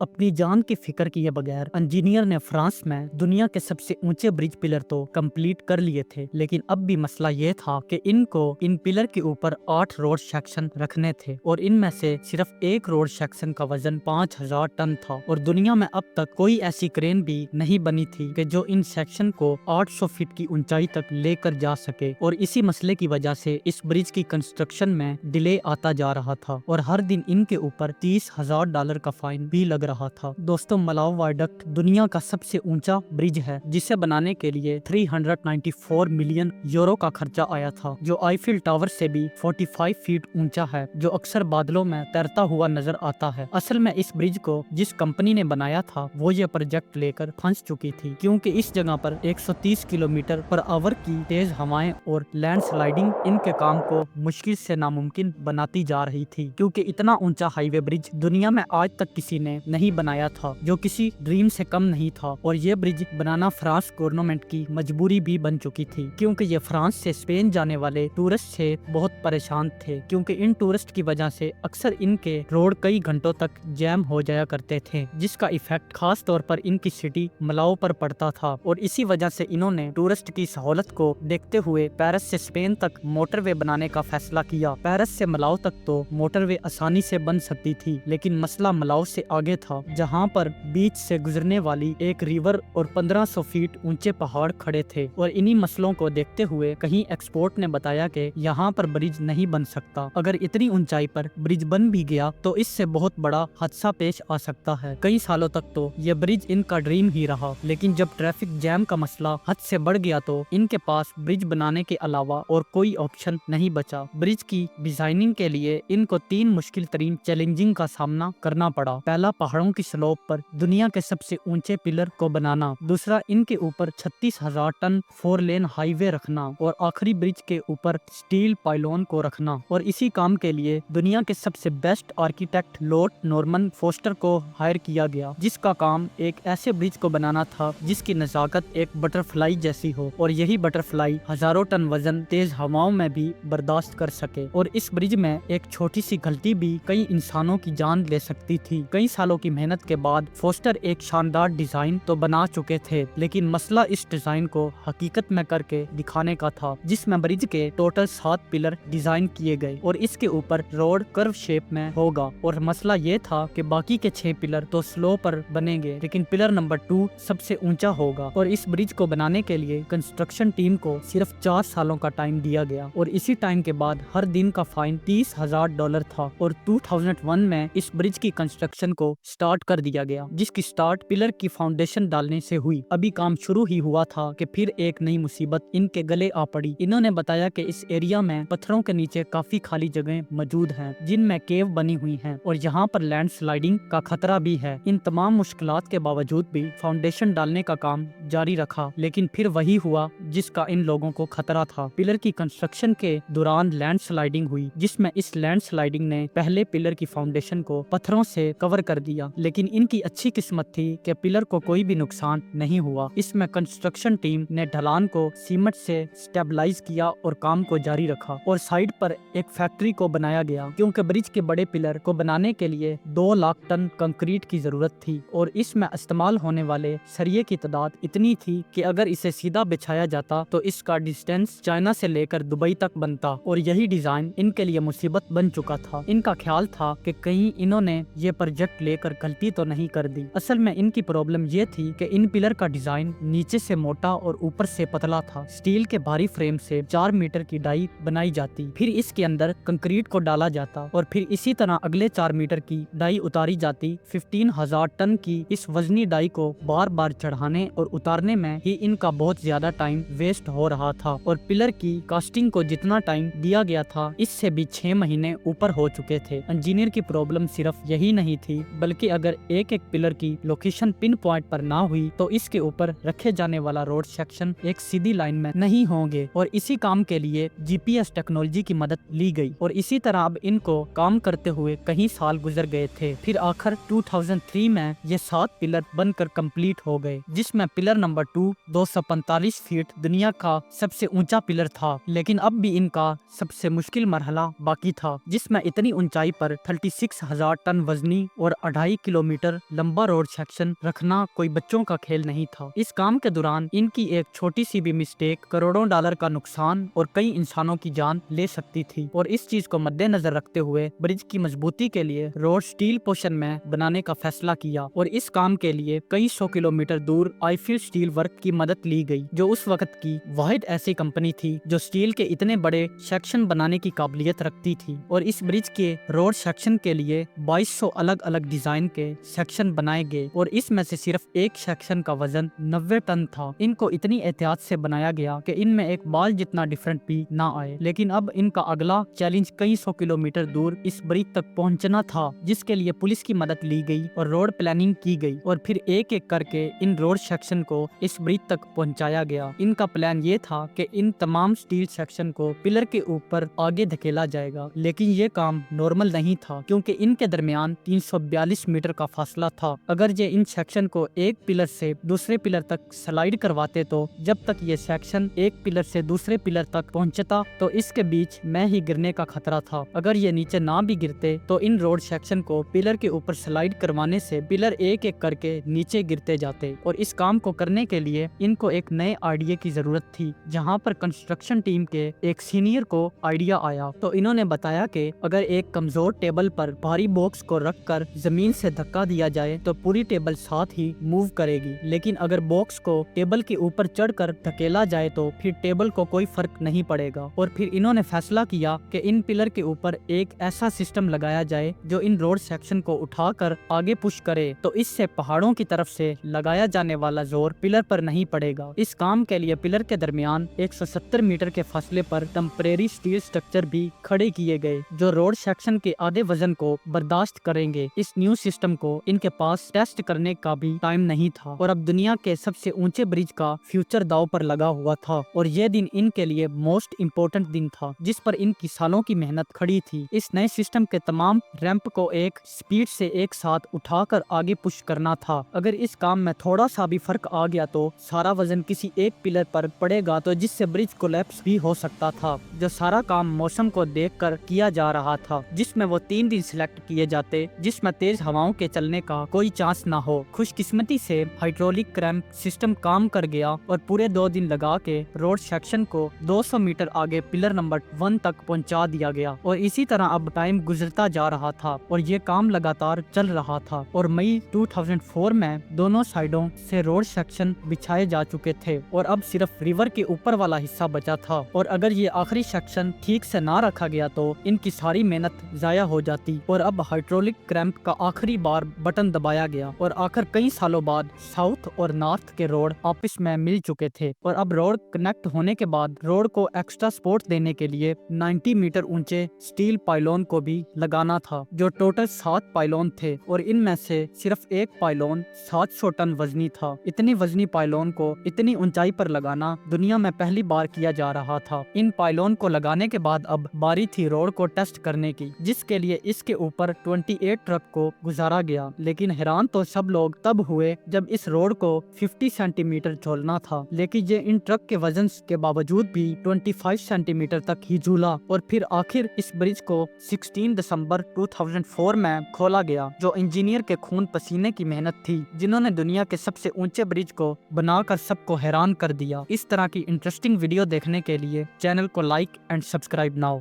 अपनी जान की फिक्र किए बगैर इंजीनियर ने फ्रांस में दुनिया के सबसे ऊंचे ब्रिज पिलर तो कंप्लीट कर लिए थे, लेकिन अब भी मसला ये था कि इनको इन पिलर के ऊपर 8 रोड सेक्शन रखने थे और इनमें से सिर्फ एक रोड सेक्शन का वजन 5000 टन था। और दुनिया में अब तक कोई ऐसी क्रेन भी नहीं बनी थी कि जो इन सेक्शन को 800 फीट की ऊंचाई तक लेकर जा सके। और इसी मसले की वजह से इस ब्रिज की कंस्ट्रक्शन में डिले आता जा रहा था और हर दिन इनके ऊपर $30,000 का फाइन भी लग रहा था। दोस्तों, मलाव वायडक्ट दुनिया का सबसे ऊंचा ब्रिज है, जिसे बनाने के लिए 394 मिलियन यूरो का खर्चा आया था, जो आईफिल टावर से भी 45 फीट ऊंचा है, जो अक्सर बादलों में तैरता हुआ नजर आता है। असल में इस ब्रिज को जिस कंपनी ने बनाया था वो ये प्रोजेक्ट लेकर फंस चुकी थी, क्योंकि इस जगह पर 130 किलोमीटर पर आवर की तेज हवाएं और लैंडस्लाइडिंग इनके काम को मुश्किल से नामुमकिन बनाती जा रही थी, क्योंकि इतना ऊंचा हाईवे ब्रिज दुनिया में आज तक किसी ने नहीं बनाया था, जो किसी ड्रीम से कम नहीं था। और ये ब्रिज बनाना फ्रांस गवर्नमेंट की मजबूरी भी बन चुकी थी, क्योंकि ये फ्रांस से स्पेन जाने वाले टूरिस्ट से बहुत परेशान थे, क्योंकि इन टूरिस्ट की वजह से अक्सर इनके रोड कई घंटों तक जैम हो जाया करते थे, जिसका इफेक्ट खास तौर पर इनकी सिटी मलाओ पर पड़ता था। और इसी वजह से इन्होंने टूरिस्ट की सहूलत को देखते हुए पेरिस से स्पेन तक मोटरवे बनाने का फैसला किया। पेरिस से मलाओ तक तो मोटरवे आसानी से बन सकती थी, लेकिन मसला मलाओ से आगे था, जहां पर बीच से गुजरने वाली एक रिवर और 1500 फीट ऊंचे पहाड़ खड़े थे। और इन्हीं मसलों को देखते हुए कहीं एक्सपर्ट ने बताया कि यहाँ पर ब्रिज नहीं बन सकता। अगर इतनी ऊंचाई पर ब्रिज बन भी गया तो इससे बहुत बड़ा हादसा पेश आ सकता है। कई सालों तक तो यह ब्रिज इनका ड्रीम ही रहा, लेकिन जब ट्रैफिक जैम का मसला हद से बढ़ गया तो इनके पास ब्रिज बनाने के अलावा और कोई ऑप्शन नहीं बचा। ब्रिज की डिजाइनिंग के लिए इनको 3 मुश्किल तरीन चैलेंजिंग का सामना करना पड़ा। पहला, पहाड़ों की स्लोप पर दुनिया के सबसे ऊंचे पिलर को बनाना। दूसरा, इनके ऊपर 36,000 टन 4 लेन हाईवे रखना। और आखिरी, ब्रिज के ऊपर स्टील पाइलोन को रखना। और इसी काम के लिए दुनिया के सबसे best architect Lord Norman Foster को हायर किया गया, जिसका काम एक ऐसे ब्रिज को बनाना था जिसकी नजाकत एक बटरफ्लाई जैसी हो, और यही बटरफ्लाई हजारों टन वजन तेज हवाओं में भी बर्दाश्त कर सके। और इस ब्रिज में एक छोटी सी गलती भी कई इंसानों की जान ले सकती थी। कई सालों की मेहनत के बाद फोस्टर एक शानदार डिजाइन तो बना चुके थे, लेकिन मसला इस डिजाइन को हकीकत में करके दिखाने का था, जिसमें ब्रिज के टोटल 7 पिलर डिजाइन किए गए और इसके ऊपर रोड कर्व शेप में होगा। और मसला ये था कि बाकी के 6 पिलर तो स्लो पर बनेंगे, लेकिन पिलर नंबर 2 सबसे ऊंचा होगा। और इस ब्रिज को बनाने के लिए कंस्ट्रक्शन टीम को सिर्फ 4 सालों का टाइम दिया गया, और इसी टाइम के बाद हर दिन का फाइन $30,000 था। और 2001 में इस ब्रिज की कंस्ट्रक्शन को स्टार्ट कर दिया गया, जिसकी स्टार्ट पिलर की फाउंडेशन डालने से हुई। अभी काम शुरू ही हुआ था कि फिर एक नई मुसीबत इनके गले आ पड़ी। इन्होंने बताया कि इस एरिया में पत्थरों के नीचे काफी खाली जगह मौजूद हैं, जिनमें केव बनी हुई हैं, और यहाँ पर लैंडस्लाइडिंग का खतरा भी है। इन तमाम मुश्किलात के बावजूद भी फाउंडेशन डालने का काम जारी रखा, लेकिन फिर वही हुआ जिसका इन लोगों को खतरा था। पिलर की कंस्ट्रक्शन के दौरान लैंडस्लाइडिंग हुई, जिसमें इस लैंडस्लाइडिंग ने पहले पिलर की फाउंडेशन को पत्थरों से कवर कर दिया, लेकिन इनकी अच्छी किस्मत थी कि पिलर को कोई भी नुकसान नहीं हुआ। इसमें कंस्ट्रक्शन टीम ने ढलान को सीमेंट से स्टेबलाइज किया और काम को जारी रखा। और साइड पर एक फैक्ट्री को बनाया गया, क्योंकि ब्रिज के बड़े पिलर को बनाने के लिए 2 लाख टन कंक्रीट की जरूरत थी, और इसमें इस्तेमाल होने वाले सरिये की तादाद इतनी थी कि अगर इसे सीधा बिछाया जाता तो इसका डिस्टेंस चाइना से लेकर दुबई तक बनता। और यही डिजाइन इनके लिए मुसीबत बन चुका था। इनका ख्याल था कि कहीं इन्होंने ये प्रोजेक्ट लेकर गलती तो नहीं कर दी। असल में इनकी प्रॉब्लम ये थी कि इन पिलर का डिजाइन नीचे से मोटा और ऊपर से पतला था। स्टील के भारी फ्रेम से 4 मीटर की डाई बनाई जाती, फिर इसके अंदर कंक्रीट को डाला जाता, और फिर इसी तरह अगले 4 मीटर की डाई उतारी जाती। 15,000 टन की इस वजनी डाई को बार बार चढ़ाने और उतारने में ही इनका बहुत ज्यादा टाइम वेस्ट हो रहा था। और पिलर की कास्टिंग को जितना टाइम दिया गया था, इससे भी 6 महीने ऊपर हो चुके थे। इंजीनियर की प्रॉब्लम सिर्फ यही नहीं थी, बल्कि अगर एक एक पिलर की लोकेशन पिन पॉइंट पर ना हुई तो इसके ऊपर रखे जाने वाला रोड सेक्शन एक सीधी लाइन में नहीं होंगे। और इसी काम के लिए जीपीएस टेक्नोलॉजी की मदद ली गई, और इसी तरह अब इनको काम करते हुए कई साल गुजर गए थे। फिर आखिर 2003 में ये 7 पिलर बनकर कंप्लीट हो गए, जिसमें पिलर नंबर 2 245 फीट दुनिया का सबसे ऊंचा पिलर था। लेकिन अब भी इनका सबसे मुश्किल मरहला बाकी था, जिसमें इतनी ऊंचाई पर 36,000 टन वजनी और किलोमीटर लंबा रोड सेक्शन रखना कोई बच्चों का खेल नहीं था। इस काम के दौरान इनकी एक छोटी सी भी मिस्टेक करोड़ों डॉलर का नुकसान और कई इंसानों की जान ले सकती थी। और इस चीज को मद्देनजर रखते हुए ब्रिज की मजबूती के लिए रोड स्टील पोर्शन में बनाने का फैसला किया और इस काम के लिए कई 100 किलोमीटर दूर आईफील स्टील वर्क की मदद ली गई, जो उस वक्त की वाहिद ऐसी कंपनी थी जो स्टील के इतने बड़े सेक्शन बनाने की काबिलियत रखती थी। और इस ब्रिज के रोड सेक्शन के लिए 2200 अलग अलग डिजाइन के सेक्शन बनाए गए और इसमें से सिर्फ एक सेक्शन का वजन 90 टन था। इनको इतनी एहतियात से बनाया गया कि इनमें एक बाल जितना डिफरेंट भी ना आए। लेकिन अब इनका अगला चैलेंज कई 100 किलोमीटर दूर इस ब्रिज तक पहुंचना था, जिसके लिए पुलिस की मदद ली गई और रोड प्लानिंग की गई और फिर एक एक करके इन रोड सेक्शन को इस ब्रिज तक पहुंचाया गया। इनका प्लान ये था कि इन तमाम स्टील सेक्शन को पिलर के ऊपर आगे धकेला जाएगा, लेकिन ये काम नॉर्मल नहीं था क्योंकि इनके दरमियान 342 मीटर का फासला था। अगर ये इन सेक्शन को एक पिलर से दूसरे पिलर तक स्लाइड करवाते तो जब तक ये सेक्शन एक पिलर से दूसरे पिलर तक पहुंचता तो इसके बीच में ही गिरने का खतरा था। अगर ये नीचे ना भी गिरते तो इन रोड सेक्शन को पिलर के ऊपर स्लाइड करवाने से पिलर एक एक करके नीचे गिरते जाते। और इस काम को करने के लिए इनको एक नए आइडिया की जरूरत थी, जहां पर कंस्ट्रक्शन टीम के एक सीनियर को आइडिया आया तो इन्होंने बताया कि अगर एक कमजोर टेबल पर भारी बॉक्स को रखकर जमीन से धक्का दिया जाए तो पूरी टेबल साथ ही मूव करेगी, लेकिन अगर बॉक्स को टेबल के ऊपर चढ़कर धकेला जाए तो फिर टेबल को कोई फर्क नहीं पड़ेगा। और फिर इन्होंने फैसला किया कि इन पिलर के ऊपर एक ऐसा सिस्टम लगाया जाए जो इन रोड सेक्शन को उठाकर आगे पुश करे, तो इससे पहाड़ों की तरफ से लगाया जाने वाला जोर पिलर पर नहीं पड़ेगा। इस काम के लिए पिलर के दरमियान 170 मीटर के फासले पर टेम्परेरी स्टील स्ट्रक्चर भी खड़े किए गए जो रोड सेक्शन के आधे वजन को बर्दाश्त करेंगे। इस न्यू सिस्टम को इनके पास टेस्ट करने का भी टाइम नहीं था और अब दुनिया के सबसे ऊंचे ब्रिज का फ्यूचर दांव पर लगा हुआ था और यह दिन इनके लिए मोस्ट इम्पोर्टेंट दिन था जिस पर इनकी सालों की मेहनत खड़ी थी। इस नए सिस्टम के तमाम रैंप को एक स्पीड से एक साथ उठाकर आगे पुश करना था। अगर इस काम में थोड़ा सा भी फर्क आ गया तो सारा वजन किसी एक पिलर पर पड़ेगा तो जिससे ब्रिज कोलैप्स भी हो सकता था। जो सारा काम मौसम को देखकर किया जा रहा था, जिसमें वो 3 दिन सिलेक्ट किए जाते जिसमें तेज हवाओं के चलने का कोई चांस ना हो। खुशकिस्मती से हाइड्रोलिक क्रैम्प सिस्टम काम कर गया और पूरे 2 दिन लगा के रोड सेक्शन को 200 मीटर आगे पिलर नंबर 1 तक पहुंचा दिया गया। और इसी तरह अब टाइम गुजरता जा रहा था और ये काम लगातार चल रहा था और मई 2004 में दोनों साइडों से रोड सेक्शन बिछाए जा चुके थे और अब सिर्फ रिवर के ऊपर वाला हिस्सा बचा था। और अगर ये आखिरी सेक्शन ठीक से ना रखा गया तो इनकी सारी मेहनत जाया हो जाती। और अब हाइड्रोलिक क्रैम्प का आखिरी बार बटन दबाया गया और आखिर कई सालों बाद साउथ और नॉर्थ के रोड आपस में मिल चुके थे और अब रोड कनेक्ट होने के बाद रोड को एक्स्ट्रा सपोर्ट देने के लिए 90 मीटर ऊंचे स्टील पाइलोन को भी लगाना था, जो टोटल 7 पाइलोन थे और इनमें से सिर्फ एक पाइलोन 700 टन वजनी था। इतनी वजनी पाइलोन को इतनी ऊंचाई पर लगाना दुनिया में पहली बार किया जा रहा था। इन पाइलोन को लगाने के बाद अब बारी थी रोड को टेस्ट करने की, जिसके लिए इसके ऊपर 28 ट्रक को गुजारा गया। लेकिन हैरान तो सब लोग तब हुए जब इस रोड को 50 सेंटीमीटर झोलना था, लेकिन ये इन ट्रक के वजन के बावजूद भी 25 सेंटीमीटर तक ही झूला। और फिर आखिर इस ब्रिज को 16 दिसंबर 2004 में खोला गया, जो इंजीनियर के खून पसीने की मेहनत थी, जिन्होंने दुनिया के सबसे ऊंचे ब्रिज को बनाकर सबको हैरान कर दिया। इस तरह की इंटरेस्टिंग वीडियो देखने के लिए चैनल को लाइक एंड सब्सक्राइब नाउ।